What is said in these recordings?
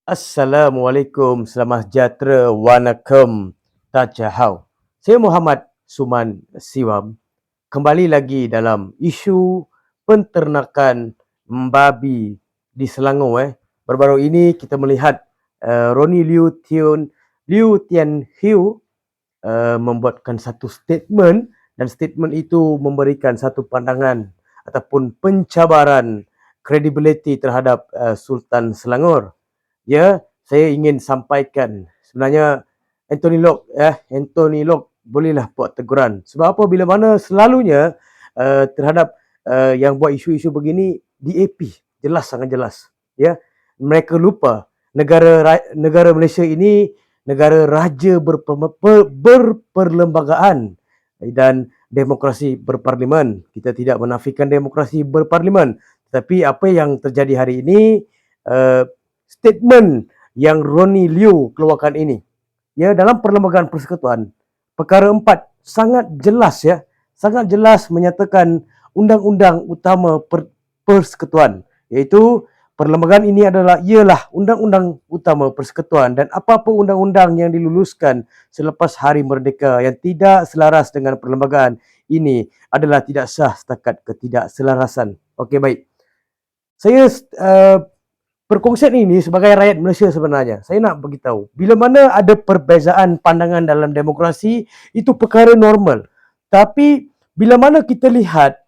Assalamualaikum, selamat sejahtera, wanakem, tajahau. Saya Muhammad Suman Siwam, kembali lagi dalam isu penternakan membabi di Selangor. Baru-baru ini kita melihat Roni Liu Tian Hiu membuatkan satu statement, dan statement itu memberikan satu pandangan ataupun pencabaran kredibiliti terhadap Sultan Selangor. Ya, saya ingin sampaikan sebenarnya Anthony Loke bolehlah buat teguran. Sebab apa? Bila mana selalunya terhadap yang buat isu-isu begini DAP, jelas, sangat jelas. Ya, mereka lupa negara Malaysia ini negara raja berperlembagaan dan demokrasi berparlimen. Kita tidak menafikan demokrasi berparlimen, tetapi apa yang terjadi hari ini, statement yang Roni Liu keluarkan ini, ya, dalam Perlembagaan Persekutuan, perkara 4 sangat jelas, ya, sangat jelas menyatakan undang-undang utama persekutuan, iaitu perlembagaan ini ialah undang-undang utama persekutuan, dan apa-apa undang-undang yang diluluskan selepas Hari Merdeka yang tidak selaras dengan perlembagaan ini adalah tidak sah setakat ketidakselarasan. Okey, baik. Saya perkongsian ini sebagai rakyat Malaysia sebenarnya, saya nak beritahu, bila mana ada perbezaan pandangan dalam demokrasi, itu perkara normal. Tapi bila mana kita lihat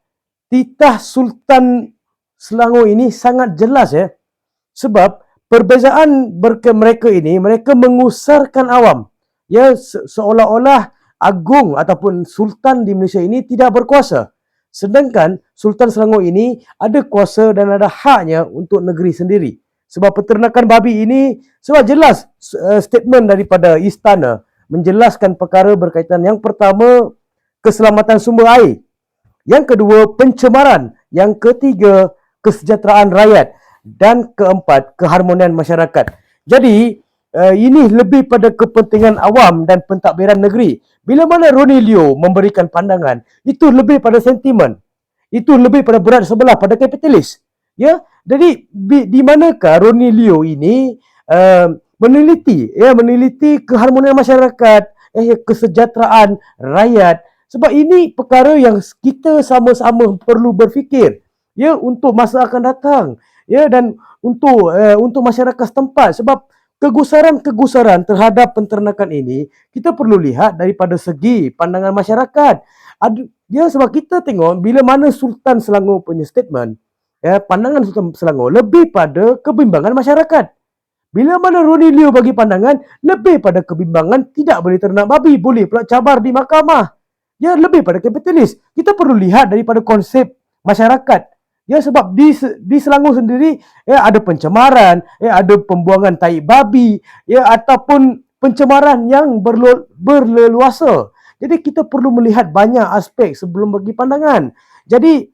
titah Sultan Selangor ini sangat jelas, ya. Sebab perbezaan mereka ini, mereka mengusarkan awam. Ya, seolah-olah agung ataupun sultan di Malaysia ini tidak berkuasa. Sedangkan Sultan Selangor ini ada kuasa dan ada haknya untuk negeri sendiri. Sebab peternakan babi ini, sebab jelas statement daripada istana menjelaskan perkara berkaitan, yang pertama, keselamatan sumber air, yang kedua, pencemaran, yang ketiga, kesejahteraan rakyat, dan keempat, keharmonian masyarakat. Jadi ini lebih pada kepentingan awam dan pentadbiran negeri. Bila mana Roni Liu memberikan pandangan, itu lebih pada sentimen, itu lebih pada berat sebelah pada kapitalis. Ya, jadi di manakah Roni Liu ini meneliti keharmonian masyarakat, kesejahteraan rakyat. Sebab ini perkara yang kita sama-sama perlu berfikir, ya, untuk masa akan datang, ya, dan untuk masyarakat setempat. Sebab kegusaran terhadap penternakan ini kita perlu lihat daripada segi pandangan masyarakat. Ya, sebab kita tengok bila mana Sultan Selangor punya statement, ya, pandangan Sultan Selangor lebih pada kebimbangan masyarakat. Bila mana Roni Liu bagi pandangan lebih pada kebimbangan tidak boleh ternak babi, boleh pula cabar di mahkamah. Ya, lebih pada kapitalis. Kita perlu lihat daripada konsep masyarakat. Ya, sebab di Selangor sendiri, ya, ada pencemaran, ya, ada pembuangan tai babi, ya, ataupun pencemaran yang berleluasa. Jadi kita perlu melihat banyak aspek sebelum bagi pandangan. Jadi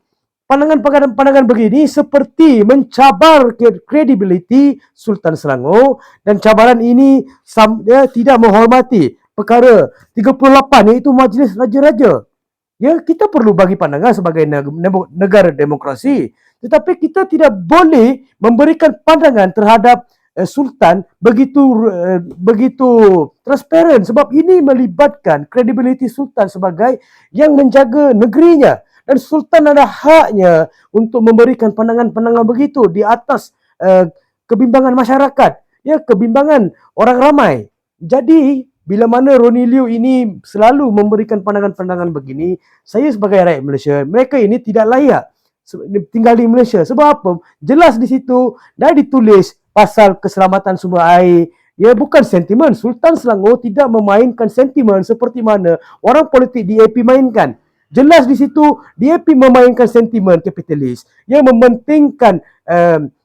pandangan begini seperti mencabar kredibiliti Sultan Selangor, dan cabaran ini tidak menghormati perkara 38, iaitu Majlis Raja-Raja. Ya, kita perlu bagi pandangan sebagai negara demokrasi, tetapi kita tidak boleh memberikan pandangan terhadap Sultan begitu transparan, sebab ini melibatkan kredibiliti Sultan sebagai yang menjaga negerinya. Dan Sultan ada haknya untuk memberikan pandangan-pandangan begitu di atas kebimbangan masyarakat, ya, kebimbangan orang ramai. Jadi bila mana Roni Liu ini selalu memberikan pandangan-pandangan begini, saya sebagai rakyat Malaysia, mereka ini tidak layak tinggal di Malaysia. Sebab apa? Jelas di situ dah ditulis pasal keselamatan sumber air. Ya, bukan sentimen. Sultan Selangor tidak memainkan sentimen seperti mana orang politik DAP mainkan. Jelas di situ DAP memainkan sentimen kapitalis yang mementingkan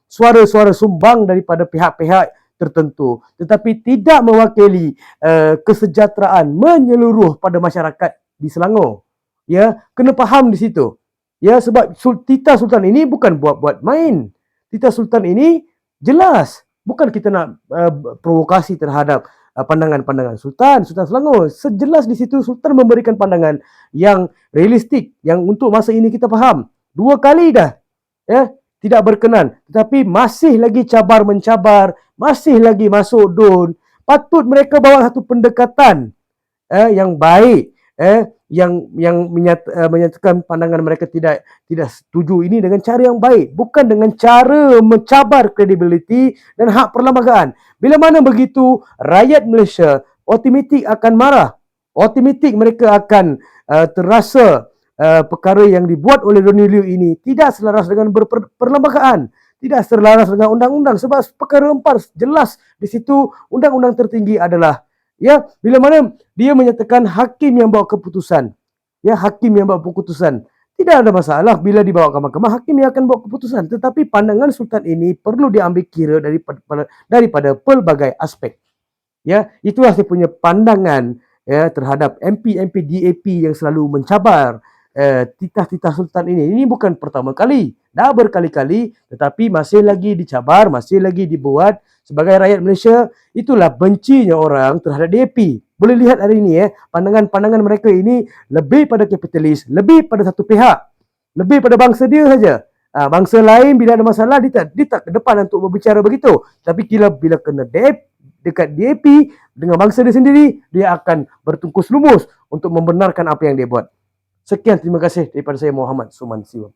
suara-suara sumbang daripada pihak-pihak tertentu, tetapi tidak mewakili kesejahteraan menyeluruh pada masyarakat di Selangor. Ya, kena faham di situ. Ya, sebab titah Sultan ini bukan buat-buat main. Titah Sultan ini jelas, bukan kita nak provokasi terhadap pandangan-pandangan Sultan Selangor. Sejelas di situ Sultan memberikan pandangan yang realistik, yang untuk masa ini kita faham. 2 kali dah, ya, tidak berkenan, tetapi masih lagi cabar-mencabar, masih lagi masuk DUN. Patut mereka bawa satu pendekatan yang baik, yang menyatakan pandangan mereka tidak setuju ini dengan cara yang baik, bukan dengan cara mencabar kredibiliti dan hak perlembagaan. Bila mana begitu, rakyat Malaysia automatik akan marah, automatik mereka akan terasa perkara yang dibuat oleh Roni Liu ini tidak selaras dengan perlembagaan, tidak selaras dengan undang-undang, sebab perkara 4 jelas di situ undang-undang tertinggi adalah bila mana dia menyatakan hakim yang bawa keputusan. Hakim yang bawa keputusan. Tidak ada masalah bila dibawa ke mahkamah, hakim yang akan bawa keputusan. Tetapi pandangan Sultan ini perlu diambil kira daripada pelbagai aspek. Itulah saya punya pandangan terhadap MP-MP DAP yang selalu mencabar titah-titah Sultan ini. Ini bukan pertama kali, dah berkali-kali, tetapi masih lagi dicabar, masih lagi dibuat. Sebagai rakyat Malaysia, itulah bencinya orang terhadap DAP. Boleh lihat hari ini pandangan-pandangan mereka ini lebih pada kapitalis, lebih pada satu pihak, lebih pada bangsa dia saja. Bangsa lain bila ada masalah dia tak ke depan untuk berbicara begitu. Tapi bila kena dekat DAP dengan bangsa dia sendiri, dia akan bertungkus lumus untuk membenarkan apa yang dia buat. Sekian, terima kasih daripada saya, Muhammad Suman Siwam.